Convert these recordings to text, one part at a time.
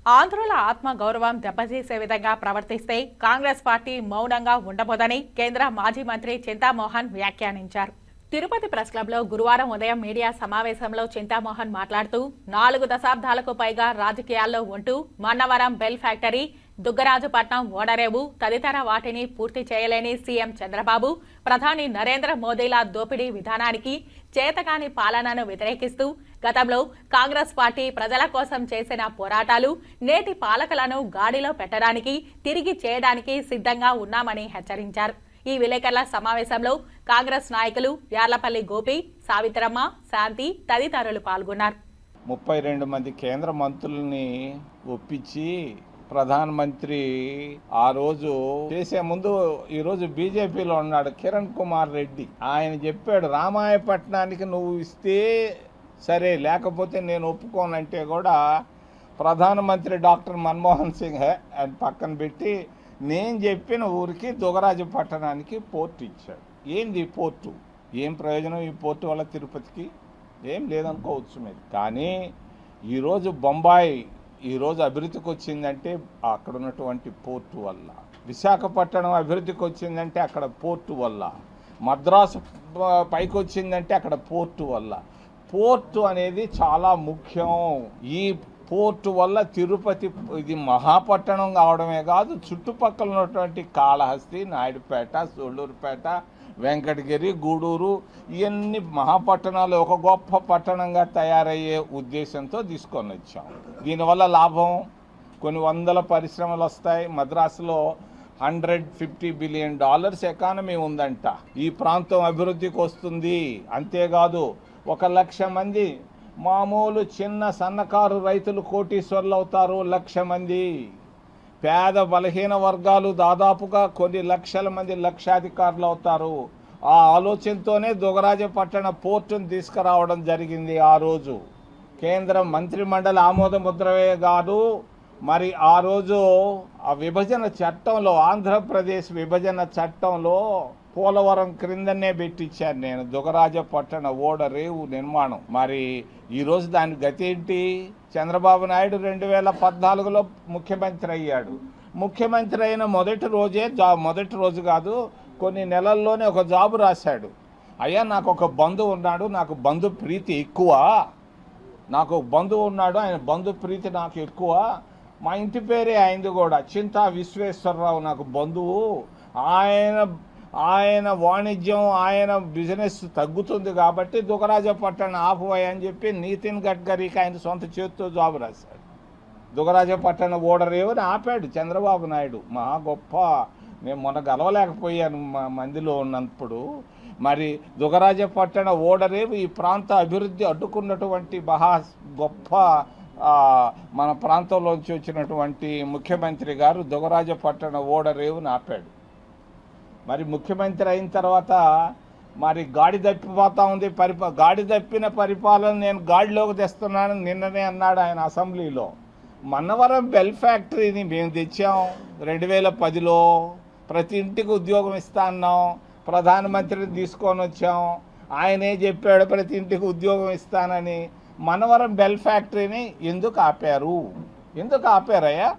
ఆంధ్రుల ఆత్మ గౌరవం దెబ్బతీసే విధంగా ప్రవర్తిస్తే కాంగ్రెస్ పార్టీ మౌనంగా ఉండబోదని కేంద్ర మాజీ మంత్రి చింతామోహన్ వ్యాఖ్యానించారు. తిరుపతి ప్రెస్ క్లబ్లో గురువారం ఉదయం మీడియా సమావేశంలో చింతామోహన్ మాట్లాడుతూ 4 దశాబ్దాలకు పైగా రాజకీయాల్లో ఉంటూ మన్నవరం బెల్ ఫ్యాక్టరీ, దుగ్గరాజుపట్నం ఓడరేవు తదితర వాటిని పూర్తి చేయలేని సీఎం చంద్రబాబు, ప్రధాని నరేంద్ర మోదీల దోపిడీ విధానానికి, చేతకాని పాలనను వ్యతిరేకిస్తూ గతంలో కాంగ్రెస్ పార్టీ ప్రజల కోసం చేసిన పోరాటాలు నేటి పాలకులను గాడిలో పెట్టడానికి, తిరిగి చేయడానికి సిద్ధంగా ఉన్నామని హెచ్చరించారు. ఈ విలేకరుల సమావేశంలో కాంగ్రెస్ నాయకులు యార్లపల్లి గోపి, సావిత్రమ్మ, శాంతి తదితరులు పాల్గొన్నారు. 32 మంది కేంద్ర మంత్రుల్ని ఒప్పించి ప్రధానమంత్రి ఆ రోజు చేసే ముందు ఈరోజు బీజేపీలో ఉన్నాడు కిరణ్ కుమార్ రెడ్డి. ఆయన చెప్పాడు, రామాయపట్నానికి నువ్వు ఇస్తే సరే, లేకపోతే నేను ఒప్పుకోనంటే కూడా ప్రధానమంత్రి డాక్టర్ మన్మోహన్ సింగ్ అని పక్కన పెట్టి నేను చెప్పిన ఊరికి దుగ్గరాజుపట్నానికి పోర్టు ఇచ్చాడు. ఏంది పోర్టు? ఏం ప్రయోజనం ఈ పోర్టు వల్ల? తిరుపతికి ఏం లేదనుకోవచ్చు మీరు. కానీ ఈరోజు బొంబాయి ఈరోజు అభివృద్ధికి వచ్చిందంటే అక్కడ ఉన్నటువంటి పోర్టు వల్ల. విశాఖపట్నం అభివృద్ధికి వచ్చిందంటే అక్కడ పోర్టు వల్ల. మద్రాసు పైకి వచ్చిందంటే అక్కడ పోర్టు వల్ల. పోర్టు అనేది చాలా ముఖ్యం. ఈ పోర్టు వల్ల తిరుపతి ఇది మహాపట్టణం కావడమే కాదు, చుట్టుపక్కల ఉన్నటువంటి కాళహస్తి, నాయుడుపేట, సోళ్ళూరుపేట, వెంకటగిరి, గూడూరు ఇవన్నీ మహాపట్టణాలు ఒక గొప్ప పట్టణంగా తయారయ్యే ఉద్దేశంతో తీసుకొని వచ్చాం. దీనివల్ల లాభం కొన్ని వందల పరిశ్రమలు వస్తాయి. మద్రాసులో $150 బిలియన్ ఎకానమీ ఉందంట. ఈ ప్రాంతం అభివృద్ధికి వస్తుంది. అంతేకాదు 1 లక్ష మంది మామూలు చిన్న సన్నకారు రైతులు కోటీశ్వర్లు అవుతారు. 1 లక్ష మంది పేద బలహీన వర్గాలు దాదాపుగా కొన్ని లక్షల మంది లక్షాధికారులు అవుతారు. ఆ ఆలోచనతోనే దుగ్గరాజుపట్నం పోర్టును తీసుకురావడం జరిగింది. ఆ రోజు కేంద్ర మంత్రిమండలి ఆమోద ముద్రవే కాదు, మరి ఆ రోజు ఆ విభజన చట్టంలో, ఆంధ్రప్రదేశ్ విభజన చట్టంలో పోలవరం క్రిందనే పెట్టించాను నేను దుగ్గరాజుపట్నం ఓడరేవు నిర్మాణం. మరి ఈరోజు దాని గతి ఏంటి? చంద్రబాబు నాయుడు 2014లో ముఖ్యమంత్రి అయ్యాడు. ముఖ్యమంత్రి అయిన మొదటి రోజు కాదు, కొన్ని నెలల్లోనే ఒక జాబు రాశాడు. అయ్యా, నాకు ఒక బంధువు ఉన్నాడు, నాకు బంధు ప్రీతి ఎక్కువ, నాకు బంధువు ఉన్నాడు, ఆయన బంధు ప్రీతి నాకు ఎక్కువ. మా ఇంటి పేరే అయింది కూడా, చింతా విశ్వేశ్వరరావు నాకు బంధువు. ఆయన వాణిజ్యం, ఆయన బిజినెస్ తగ్గుతుంది కాబట్టి దుగ్గరాజుపట్నం ఆపువాయి అని చెప్పి నితిన్ గడ్కరీకి ఆయన సొంత చేతితో జాబు రాశాడు. దుగ్గరాజుపట్నం ఓడరేవుని ఆపాడు చంద్రబాబు నాయుడు. మహా గొప్ప. నేను మొన్న గెలవలేకపోయాను మందిలో ఉన్నప్పుడు. మరి దుగ్గరాజుపట్నం ఓడరేవు ఈ ప్రాంత అభివృద్ధి అడ్డుకున్నటువంటి మహా గొప్ప మన ప్రాంతంలోంచి వచ్చినటువంటి ముఖ్యమంత్రి గారు దుగ్గరాజుపట్నం ఓడరేవుని ఆపాడు. మరి ముఖ్యమంత్రి అయిన తర్వాత మరి గాడి తప్పిపోతా ఉంది. గాడి తప్పిన పరిపాలన నేను గాడిలోకి తెస్తున్నాను నిన్ననే అన్నాడు ఆయన అసెంబ్లీలో. మన్నవరం బెల్ ఫ్యాక్టరీని మేము తెచ్చాం 2010లో. ప్రతి ఇంటికి ఉద్యోగం ఇస్తా అన్నాం. ప్రధానమంత్రిని తీసుకొని వచ్చాం. ఆయనే చెప్పాడు ప్రతి ఇంటికి ఉద్యోగం ఇస్తానని. మన్నవరం బెల్ ఫ్యాక్టరీని ఎందుకు ఆపారు? ఎందుకు ఆపారయ్యా?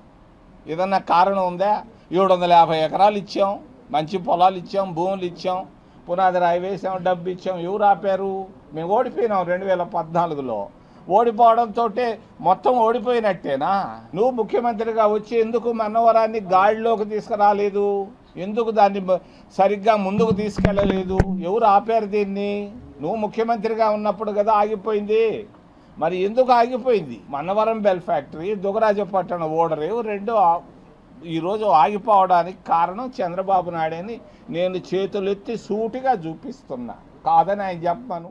ఏదన్నా కారణం ఉందా? 750 ఎకరాలు ఇచ్చాం, మంచి పొలాలు ఇచ్చాం, భూములు ఇచ్చాం, పునాది రాయి వేసాం, డబ్బు ఇచ్చాం. ఎవరు ఆపారు? మేము ఓడిపోయినాం 2014లో. ఓడిపోవడంతో మొత్తం ఓడిపోయినట్టేనా? నువ్వు ముఖ్యమంత్రిగా వచ్చి ఎందుకు మన్నవరాన్ని గాడిలోకి తీసుకురాలేదు? ఎందుకు దాన్ని సరిగ్గా ముందుకు తీసుకెళ్ళలేదు? ఎవరు ఆపారు దీన్ని? నువ్వు ముఖ్యమంత్రిగా ఉన్నప్పుడు కదా ఆగిపోయింది. మరి ఎందుకు ఆగిపోయింది? మన్నవరం బెల్ ఫ్యాక్టరీ, దుగ్గరాజుపట్నం ఓడరేవు రెండు ఈరోజు ఆగిపోవడానికి కారణం చంద్రబాబు నాయుడు అని నేను చేతులెత్తి సూటిగా చూపిస్తున్నా. కాదని ఆయన చెప్పను.